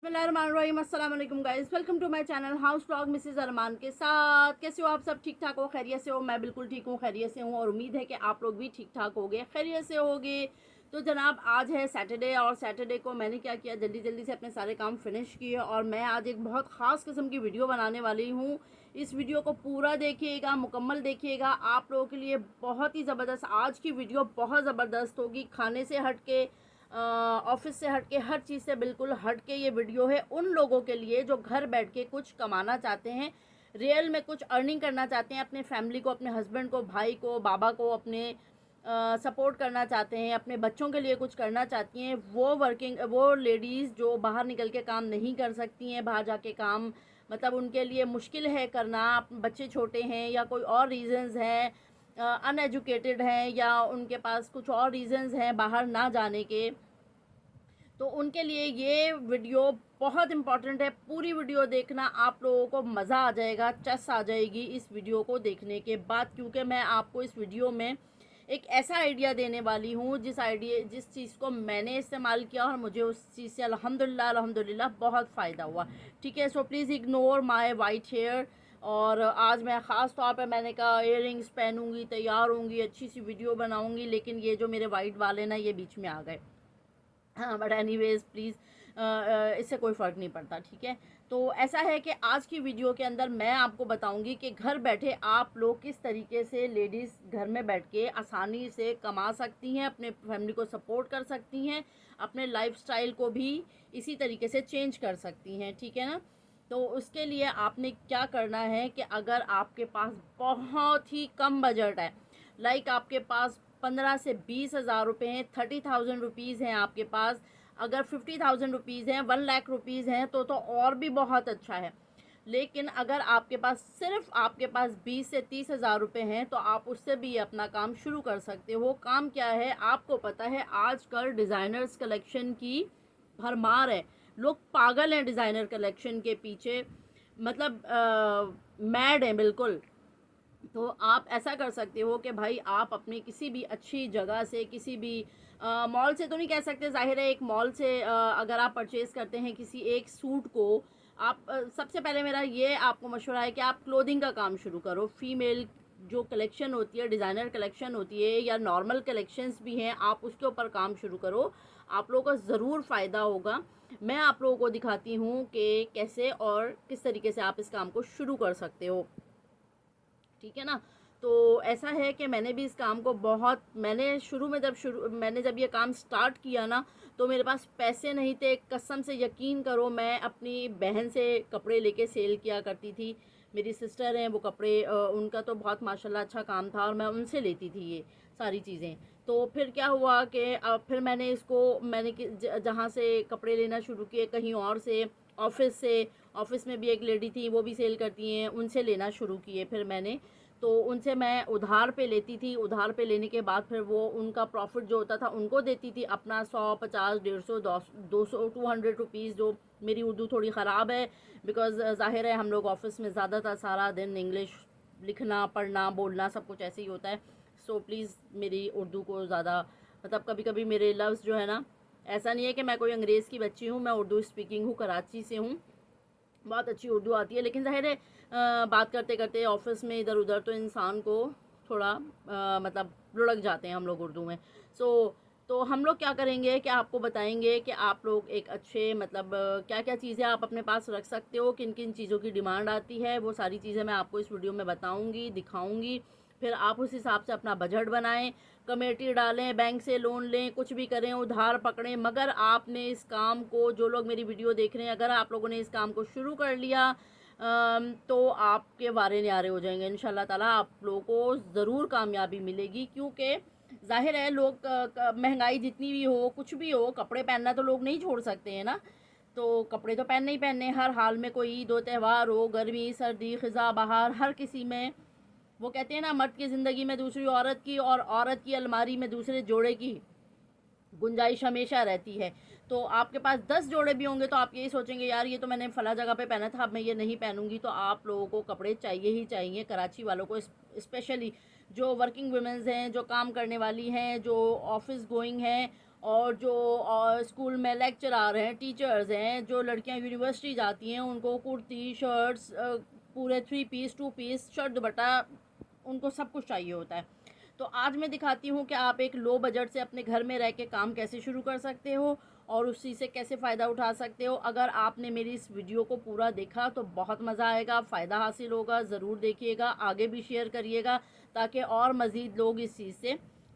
अस्सलाम वालेकुम guys, welcome to my channel house vlog Mrs Arman के साथ। कैसे हो आप सब? ठीक ठाक हो? खैरियत से हो? मैं बिल्कुल ठीक हूँ, खैरियत से हूँ और उम्मीद है कि आप लोग भी ठीक ठाक होगे, खैरियत से होगे। तो जनाब आज है सैटरडे और सैटरडे को मैंने क्या किया, जल्दी जल्दी से अपने सारे काम फिनिश किए और मैं आज एक बहुत ख़ास किस्म की वीडियो बनाने वाली हूँ। इस वीडियो को पूरा देखिएगा, मुकम्मल देखिएगा, आप लोगों के लिए बहुत ही ज़बरदस्त आज की वीडियो बहुत ज़बरदस्त होगी। खाने से हट के, ऑफिस से हट के, हर चीज़ से बिल्कुल हट के ये वीडियो है उन लोगों के लिए जो घर बैठ के कुछ कमाना चाहते हैं, रियल में कुछ अर्निंग करना चाहते हैं, अपने फैमिली को, अपने हस्बैंड को, भाई को, बाबा को अपने सपोर्ट करना चाहते हैं, अपने बच्चों के लिए कुछ करना चाहती हैं। वो लेडीज़ जो बाहर निकल के काम नहीं कर सकती हैं, बाहर जाके काम मतलब उनके लिए मुश्किल है करना, बच्चे छोटे हैं या कोई और रीज़न्स हैं, अनएजुकेटेड हैं या उनके पास कुछ और रीज़न्स हैं बाहर ना जाने के, तो उनके लिए ये वीडियो बहुत इम्पॉर्टेंट है। पूरी वीडियो देखना, आप लोगों को मज़ा आ जाएगा, चस आ जाएगी इस वीडियो को देखने के बाद, क्योंकि मैं आपको इस वीडियो में एक ऐसा आइडिया देने वाली हूँ जिस चीज़ को मैंने इस्तेमाल किया और मुझे उस चीज़ से अल्हम्दुलिल्लाह अल्हम्दुलिल्लाह बहुत फ़ायदा हुआ। ठीक है, so please ignore my white hair. और आज मैं ख़ास तौर पे मैंने कहा इयररिंग्स पहनूंगी, तैयार होंगी, अच्छी सी वीडियो बनाऊंगी, लेकिन ये जो मेरे वाइट वाले ना ये बीच में आ गए। हाँ, बट एनीवेज प्लीज़, इससे कोई फ़र्क नहीं पड़ता, ठीक है। तो ऐसा है कि आज की वीडियो के अंदर मैं आपको बताऊंगी कि घर बैठे आप लोग किस तरीके से लेडीज़ घर में बैठ के आसानी से कमा सकती हैं, अपने फैमिली को सपोर्ट कर सकती हैं, अपने लाइफस्टाइल को भी इसी तरीके से चेंज कर सकती हैं, ठीक है ना। तो उसके लिए आपने क्या करना है कि अगर आपके पास बहुत ही कम बजट है, लाइक आपके पास 15 से 20 हज़ार रुपये हैं, 30,000 रुपीज़ हैं आपके पास, अगर 50,000 रुपीज़ हैं, 1 लाख रुपीज़ हैं तो और भी बहुत अच्छा है। लेकिन अगर आपके पास सिर्फ आपके पास 20 से 30 हज़ार रुपये हैं तो आप उससे भी अपना काम शुरू कर सकते हो। काम क्या है आपको पता है, आजकल डिज़ाइनर्स कलेक्शन की भरमार है, लोग पागल हैं डिज़ाइनर कलेक्शन के पीछे, मतलब मैड हैं बिल्कुल। तो आप ऐसा कर सकते हो कि भाई आप अपनी किसी भी अच्छी जगह से, किसी भी मॉल से तो नहीं कह सकते, जाहिर है एक मॉल से अगर आप परचेज़ करते हैं किसी एक सूट को, आप सबसे पहले मेरा ये आपको मशवरा है कि आप क्लोथिंग का काम शुरू करो। फीमेल जो कलेक्शन होती है, डिज़ाइनर कलेक्शन होती है या नॉर्मल कलेक्शंस भी हैं, आप उसके ऊपर काम शुरू करो, आप लोगों को ज़रूर फ़ायदा होगा। मैं आप लोगों को दिखाती हूँ कि कैसे और किस तरीके से आप इस काम को शुरू कर सकते हो, ठीक है ना। तो ऐसा है कि मैंने भी इस काम को बहुत, मैंने जब ये काम स्टार्ट किया ना तो मेरे पास पैसे नहीं थे, कसम से यकीन करो, मैं अपनी बहन से कपड़े लेके सेल किया करती थी। मेरी सिस्टर हैं, वो कपड़े उनका तो बहुत माशाल्लाह अच्छा काम था और मैं उनसे लेती थी ये सारी चीज़ें। तो फिर क्या हुआ कि फिर मैंने जहाँ से कपड़े लेना शुरू किए, कहीं और से, ऑफिस में भी एक लेडी थी, वो भी सेल करती हैं, उनसे लेना शुरू किए फिर मैंने। तो उनसे मैं उधार पे लेती थी, उधार पे लेने के बाद फिर वो उनका प्रॉफिट जो होता था उनको देती थी अपना 100, 50, 150, 200, 200 रुपीज़। जो मेरी उर्दू थोड़ी ख़राब है, बिकॉज़ ज़ाहिर है हम लोग ऑफिस में ज़्यादातर सारा दिन इंग्लिश लिखना, पढ़ना, बोलना सब कुछ ऐसे ही होता है। सो प्लीज़ मेरी उर्दू को ज़्यादा, मतलब कभी कभी मेरे लफ्ज़ जो है ना, ऐसा नहीं है कि मैं कोई अंग्रेज़ की बच्ची हूँ, मैं उर्दू स्पीकिंग हूँ, कराची से हूँ, बहुत अच्छी उर्दू आती है, लेकिन ज़ाहिर है बात करते करते ऑफिस में इधर उधर तो इंसान को थोड़ा मतलब लुढ़क जाते हैं हम लोग उर्दू में। सो तो हम लोग क्या करेंगे कि आपको बताएंगे कि आप लोग एक अच्छे, मतलब क्या क्या चीज़ें आप अपने पास रख सकते हो, किन किन चीज़ों की डिमांड आती है, वो सारी चीज़ें मैं आपको इस वीडियो में बताऊँगी, दिखाऊँगी। फिर आप उस हिसाब से अपना बजट बनाएं, कमेटी डालें, बैंक से लोन लें, कुछ भी करें, उधार पकड़ें, मगर आपने इस काम को, जो लोग मेरी वीडियो देख रहे हैं, अगर आप लोगों ने इस काम को शुरू कर लिया तो आपके वारे न्यारे हो जाएंगे इंशाल्लाह ताला, आप लोगों को ज़रूर कामयाबी मिलेगी। क्योंकि जाहिर है लोग महंगाई जितनी भी हो, कुछ भी हो, कपड़े पहनना तो लोग नहीं छोड़ सकते हैं ना, तो कपड़े तो पहनने ही पहनने हर हाल में, कोई ईद हो, त्यौहार हो, गर्मी सर्दी ख़िज़ा बहार, हर किसी में। वो कहते हैं ना, मर्द की ज़िंदगी में दूसरी औरत की और औरत की अलमारी में दूसरे जोड़े की गुंजाइश हमेशा रहती है। तो आपके पास 10 जोड़े भी होंगे तो आप यही सोचेंगे यार ये तो मैंने फ़ला जगह पे पहना था, अब मैं ये नहीं पहनूंगी। तो आप लोगों को कपड़े चाहिए ही चाहिए, कराची वालों को स्पेशली, जो वर्किंग वुमेंस हैं, जो काम करने वाली हैं, जो ऑफिस गोइंग हैं, और जो स्कूल में लेक्चरर हैं, टीचर्स हैं, जो लड़कियां यूनिवर्सिटी जाती हैं, उनको कुर्ती, शर्ट्स, पूरे 3 पीस, 2 पीस, शर्ट दुपट्टा, उनको सब कुछ चाहिए होता है। तो आज मैं दिखाती हूँ कि आप एक लो बजट से अपने घर में रह के काम कैसे शुरू कर सकते हो और उसी से कैसे फ़ायदा उठा सकते हो। अगर आपने मेरी इस वीडियो को पूरा देखा तो बहुत मज़ा आएगा, फ़ायदा हासिल होगा। ज़रूर देखिएगा, आगे भी शेयर करिएगा ताकि और मज़ीद लोग इस चीज़ से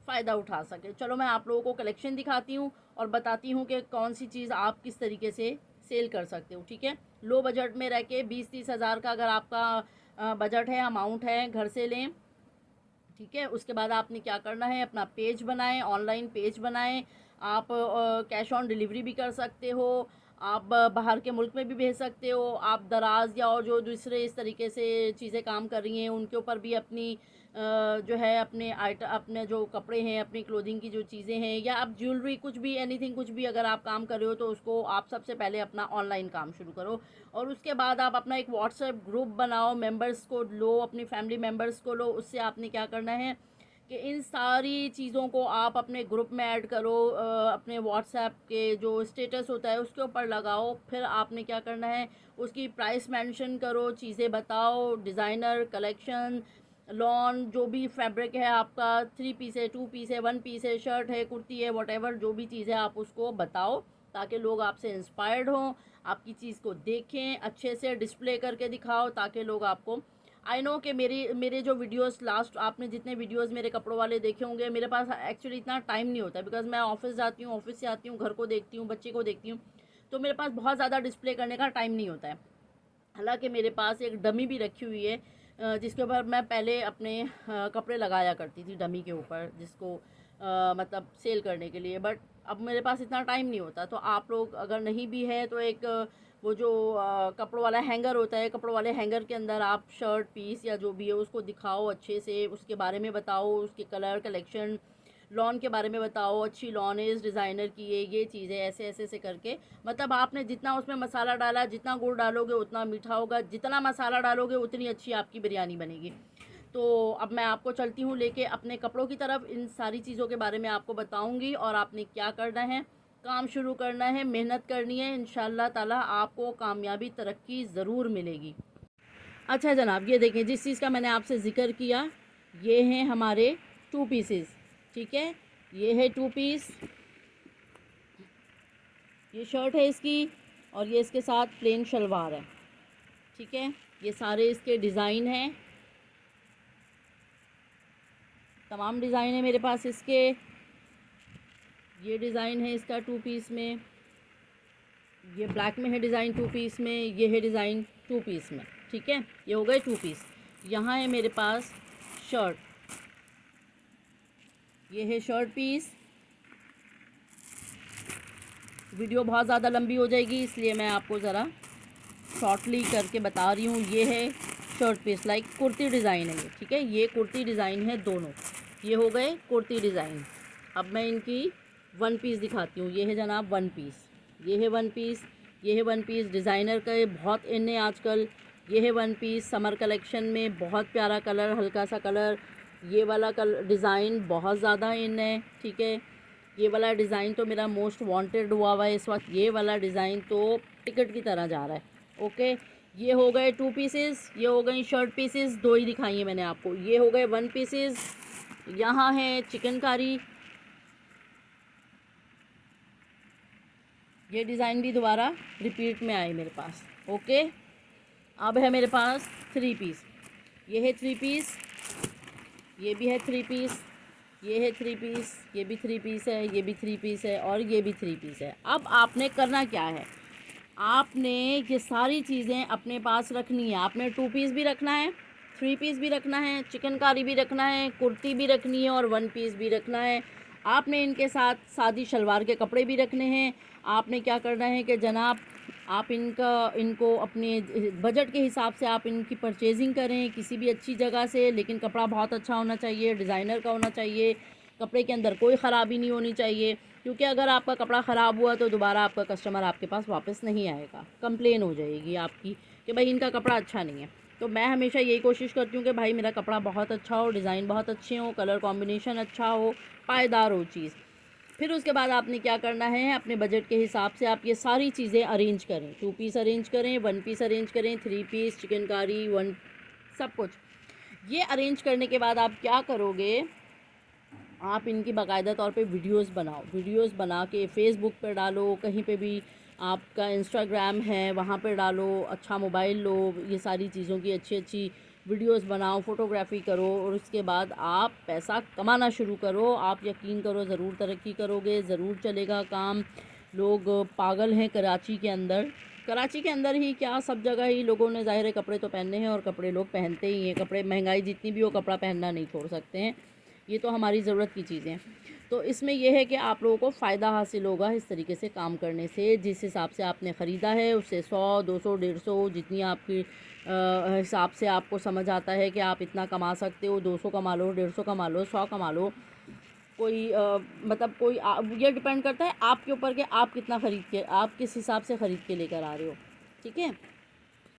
फ़ायदा उठा सकें। चलो मैं आप लोगों को कलेक्शन दिखाती हूँ और बताती हूँ कि कौन सी चीज़ आप किस तरीके से सेल कर सकते हो। ठीक है, लो बजट में रह के 20-30 हज़ार का अगर आपका बजट है, अमाउंट है, घर से लें। ठीक है, उसके बाद आपने क्या करना है, अपना पेज बनाएं, ऑनलाइन पेज बनाएं। आप कैश ऑन डिलीवरी भी कर सकते हो, आप बाहर के मुल्क में भी भेज सकते हो, आप दराज या और जो दूसरे इस तरीके से चीज़ें काम कर रही हैं उनके ऊपर भी अपनी जो है अपने अपने जो कपड़े हैं, अपनी क्लोथिंग की जो चीज़ें हैं, या आप ज्वेलरी, कुछ भी, एनीथिंग, कुछ भी अगर आप काम कर रहे हो तो उसको आप सबसे पहले अपना ऑनलाइन काम शुरू करो। और उसके बाद आप अपना एक व्हाट्सएप ग्रुप बनाओ, मेंबर्स को लो, अपनी फैमिली मेंबर्स को लो। उससे आपने क्या करना है कि इन सारी चीज़ों को आप अपने ग्रुप में ऐड करो, अपने व्हाट्सएप के जो स्टेटस होता है उसके ऊपर लगाओ। फिर आपने क्या करना है, उसकी प्राइस मेंशन करो, चीज़ें बताओ, डिज़ाइनर कलेक्शन, लॉन, जो भी फैब्रिक है आपका, 3 पीस है, 2 पीस है, 1 पीस है, शर्ट है, कुर्ती है, वॉटेवर जो भी चीज़ है आप उसको बताओ ताकि लोग आपसे इंस्पायर्ड हों, आपकी चीज़ को देखें, अच्छे से डिस्प्ले करके दिखाओ ताकि लोग आपको। आई नो कि मेरे जो वीडियोस लास्ट आपने जितने वीडियोस मेरे कपड़ों वाले देखे होंगे, मेरे पास एक्चुअली इतना टाइम नहीं होता बिकॉज़ मैं ऑफिस जाती हूँ, ऑफिस से आती हूँ, घर को देखती हूँ, बच्चे को देखती हूँ, तो मेरे पास बहुत ज़्यादा डिस्प्ले करने का टाइम नहीं होता है। हालांकि मेरे पास एक डमी भी रखी हुई है जिसके ऊपर मैं पहले अपने कपड़े लगाया करती थी, डमी के ऊपर, जिसको मतलब सेल करने के लिए। बट अब मेरे पास इतना टाइम नहीं होता। तो आप लोग अगर नहीं भी है तो एक वो जो कपड़ों वाला हैंगर होता है, कपड़ों वाले हैंगर के अंदर आप शर्ट पीस या जो भी है उसको दिखाओ अच्छे से, उसके बारे में बताओ, उसके कलर कलेक्शन, लॉन के बारे में बताओ, अच्छी लॉन है इस डिज़ाइनर की, ये चीज़ें ऐसे ऐसे से करके। मतलब आपने जितना उसमें मसाला डाला, जितना गुड़ डालोगे उतना मीठा होगा, जितना मसाला डालोगे उतनी अच्छी आपकी बिरयानी बनेगी। तो अब मैं आपको चलती हूँ लेके अपने कपड़ों की तरफ, इन सारी चीज़ों के बारे में आपको बताऊँगी और आपने क्या करना है, काम शुरू करना है, मेहनत करनी है, इंशाल्लाह ताला आपको कामयाबी तरक्की ज़रूर मिलेगी। अच्छा जनाब, ये देखें जिस चीज़ का मैंने आपसे ज़िक्र किया, ये हैं हमारे 2 पीसेस। ठीक है, ये है 2 पीस, ये शर्ट है इसकी और ये इसके साथ प्लेन शलवार है। ठीक है, ये सारे इसके डिज़ाइन हैं, तमाम डिज़ाइन है मेरे पास इसके। ये डिज़ाइन है इसका 2 पीस में, ये ब्लैक में है डिज़ाइन 2 पीस में, ये है डिज़ाइन 2 पीस में। ठीक है, ये हो गए 2 पीस। यहाँ है मेरे पास शर्ट, ये है शर्ट पीस। वीडियो बहुत ज़्यादा लंबी हो जाएगी इसलिए मैं आपको ज़रा शॉर्टली करके बता रही हूँ। ये है shirt piece, like kurti design है ये। ठीक है, ये कुर्ती डिज़ाइन है दोनों, ये हो गए कुर्ती डिज़ाइन। अब मैं इनकी 1 पीस दिखाती हूँ। ये है जनाब 1 पीस, ये है 1 पीस, ये है 1 पीस। डिज़ाइनर का बहुत इन है आजकल। ये है 1 पीस समर कलेक्शन में, बहुत प्यारा कलर, हल्का सा कलर। ये वाला कलर डिज़ाइन बहुत ज़्यादा इन है। ठीक है, ये वाला डिज़ाइन तो मेरा मोस्ट वांटेड हुआ हुआ है इस वक्त। ये वाला डिज़ाइन तो टिकट की तरह जा रहा है। ओके, ये हो गए 2 पीसेस, ये हो गई शर्ट पीसेस, 2 ही दिखाई है मैंने आपको। ये हो गए 1 पीसेस। यहाँ है चिकनकारी, ये डिज़ाइन भी दोबारा रिपीट में आए मेरे पास। ओके, अब है मेरे पास 3 पीस, ये है 3 पीस, ये भी है 3 पीस, ये है 3 पीस, ये भी 3 पीस है, ये भी 3 पीस है और ये भी 3 पीस है। अब आपने करना क्या है, आपने ये सारी चीज़ें अपने पास रखनी है। आपने 2 पीस भी रखना है, 3 पीस भी रखना है, चिकनकारी भी रखना है, कुर्ती भी रखनी है और 1 पीस भी रखना है। आपने इनके साथ सादी शलवार के कपड़े भी रखने हैं। आपने क्या करना है कि जनाब आप इनको अपने बजट के हिसाब से आप इनकी परचेजिंग करें किसी भी अच्छी जगह से, लेकिन कपड़ा बहुत अच्छा होना चाहिए, डिज़ाइनर का होना चाहिए, कपड़े के अंदर कोई ख़राबी नहीं होनी चाहिए। क्योंकि अगर आपका कपड़ा ख़राब हुआ तो दोबारा आपका कस्टमर आपके पास वापस नहीं आएगा, कंप्लेन हो जाएगी आपकी कि भाई इनका कपड़ा अच्छा नहीं है। तो मैं हमेशा यही कोशिश करती हूँ कि भाई मेरा कपड़ा बहुत अच्छा हो, डिज़ाइन बहुत अच्छे हो, कलर कॉम्बिनेशन अच्छा हो, पायदार हो चीज़। फिर उसके बाद आपने क्या करना है, अपने बजट के हिसाब से आप ये सारी चीज़ें अरेंज करें। 2 पीस अरेंज करें, 1 पीस अरेंज करें, 3 पीस, चिकन कारी, 1 सब कुछ। ये अरेंज करने के बाद आप क्या करोगे, आप इनकी बाकायदा तौर पे वीडियोस बनाओ। वीडियोस बना के फेसबुक पर डालो, कहीं पे भी आपका इंस्टाग्राम है वहाँ पर डालो, अच्छा मोबाइल लो, ये सारी चीज़ों की अच्छी अच्छी वीडियोस बनाओ, फ़ोटोग्राफी करो और उसके बाद आप पैसा कमाना शुरू करो। आप यकीन करो ज़रूर तरक्की करोगे, ज़रूर चलेगा काम। लोग पागल हैं कराची के अंदर, कराची के अंदर ही क्या सब जगह ही लोगों ने ज़ाहिर है कपड़े तो पहनने हैं और कपड़े लोग पहनते ही हैं। कपड़े महंगाई जितनी भी हो, कपड़ा पहनना नहीं छोड़ सकते हैं, ये तो हमारी ज़रूरत की चीज़ें हैं। तो इसमें यह है कि आप लोगों को फ़ायदा हासिल होगा इस तरीके से काम करने से। जिस हिसाब से आपने ख़रीदा है उससे 100, 200, 150 जितनी आपकी हिसाब से आपको समझ आता है कि आप इतना कमा सकते हो, 200 कमा लो, 150 कमा लो, 100 कमा लो। कोई मतलब कोई ये डिपेंड करता है आपके ऊपर कि आप कितना ख़रीद के, आप किस हिसाब से ख़रीद के लेकर आ रहे हो, ठीक है।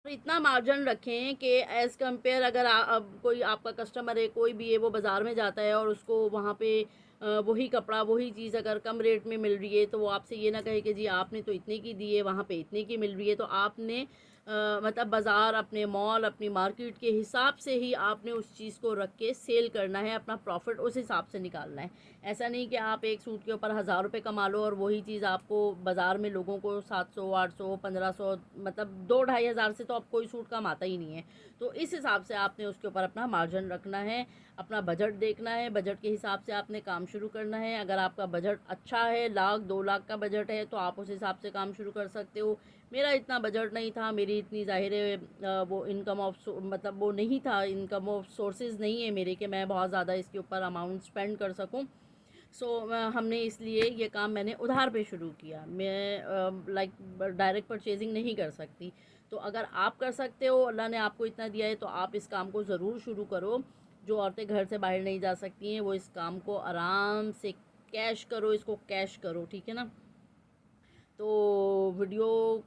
तो इतना मार्जिन रखें कि एज़ कंपेयर अगर अब कोई आपका कस्टमर है कोई भी है, वो बाज़ार में जाता है और उसको वहाँ पे वही कपड़ा वही चीज़ अगर कम रेट में मिल रही है तो वो आपसे ये ना कहे कि जी आपने तो इतने की दी है, वहाँ पे इतने की मिल रही है। तो आपने मतलब बाज़ार, अपने मॉल, अपनी मार्केट के हिसाब से ही आपने उस चीज़ को रख के सेल करना है, अपना प्रॉफिट उस हिसाब से निकालना है। ऐसा नहीं कि आप एक सूट के ऊपर 1000 रुपये कमा लो और वही चीज़ आपको बाज़ार में लोगों को 700, 800, 1500 मतलब 2-2.5 हज़ार से तो अब कोई सूट कमाता ही नहीं है। तो इस हिसाब से आपने उसके ऊपर अपना मार्जिन रखना है, अपना बजट देखना है, बजट के हिसाब से आपने काम शुरू करना है। अगर आपका बजट अच्छा है, 1,00,000-2,00,000 का बजट है तो आप उस हिसाब से काम शुरू कर सकते हो। मेरा इतना बजट नहीं था, मेरी इतनी ज़ाहिर है वो इनकम ऑफ मतलब वो नहीं था, इनकम ऑफ सोर्सेज नहीं है मेरे कि मैं बहुत ज़्यादा इसके ऊपर अमाउंट स्पेंड कर सकूं। सो हमने इसलिए ये काम मैंने उधार पे शुरू किया। मैं लाइक डायरेक्ट परचेजिंग नहीं कर सकती। तो अगर आप कर सकते हो, अल्लाह ने आपको इतना दिया है तो आप इस काम को ज़रूर शुरू करो। जो औरतें घर से बाहर नहीं जा सकती हैं वो इस काम को आराम से कैश करो, इसको कैश करो, ठीक है ना। तो वीडियो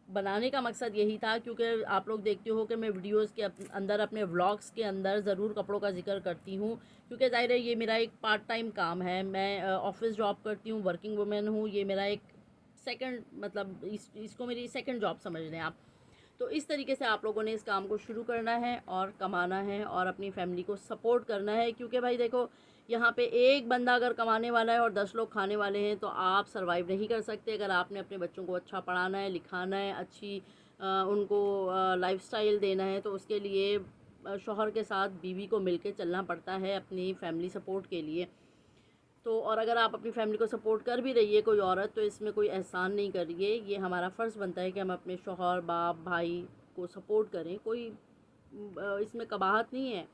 बनाने का मकसद यही था क्योंकि आप लोग देखते हो कि मैं वीडियोस के अंदर, अपने व्लॉग्स के अंदर ज़रूर कपड़ों का जिक्र करती हूँ क्योंकि ज़ाहिर है ये मेरा एक पार्ट टाइम काम है। मैं ऑफिस जॉब करती हूँ, वर्किंग वुमेन हूँ, ये मेरा एक सेकंड मतलब इसको मेरी सेकंड जॉब समझ लें आप। तो इस तरीके से आप लोगों ने इस काम को शुरू करना है और कमाना है और अपनी फैमिली को सपोर्ट करना है क्योंकि भाई देखो यहाँ पे एक बंदा अगर कमाने वाला है और 10 लोग खाने वाले हैं तो आप सरवाइव नहीं कर सकते। अगर आपने अपने बच्चों को अच्छा पढ़ाना है, लिखाना है, अच्छी उनको लाइफस्टाइल देना है तो उसके लिए शौहर के साथ बीवी को मिलके चलना पड़ता है अपनी फैमिली सपोर्ट के लिए। तो और अगर आप अपनी फैमिली को सपोर्ट कर भी रही है कोई औरत तो इसमें कोई एहसान नहीं कर रही है। ये हमारा फ़र्ज़ बनता है कि हम अपने शौहर, बाप, भाई को सपोर्ट करें। कोई इसमें कबाहत नहीं है।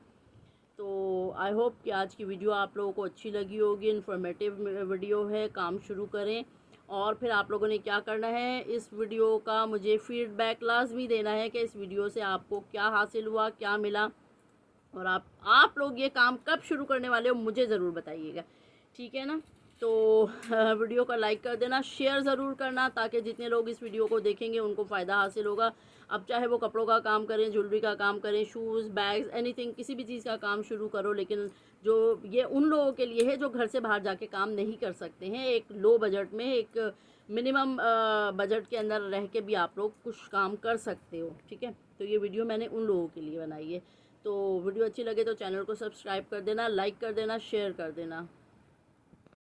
तो आई होप कि आज की वीडियो आप लोगों को अच्छी लगी होगी, इन्फॉर्मेटिव वीडियो है। काम शुरू करें और फिर आप लोगों ने क्या करना है, इस वीडियो का मुझे फ़ीडबैक लाजमी देना है कि इस वीडियो से आपको क्या हासिल हुआ, क्या मिला और आप लोग ये काम कब शुरू करने वाले हो मुझे ज़रूर बताइएगा, ठीक है ना। तो वीडियो का लाइक कर देना, शेयर ज़रूर करना ताकि जितने लोग इस वीडियो को देखेंगे उनको फ़ायदा हासिल होगा। अब चाहे वो कपड़ों का काम करें, ज्वेलरी का काम करें, शूज़, बैग्स, एनीथिंग, किसी भी चीज़ का काम शुरू करो। लेकिन जो ये उन लोगों के लिए है जो घर से बाहर जाके काम नहीं कर सकते हैं, एक लो बजट में, एक मिनिमम बजट के अंदर रह के भी आप लोग कुछ काम कर सकते हो, ठीक है। तो ये वीडियो मैंने उन लोगों के लिए बनाई है। तो वीडियो अच्छी लगे तो चैनल को सब्सक्राइब कर देना, लाइक कर देना, शेयर कर देना।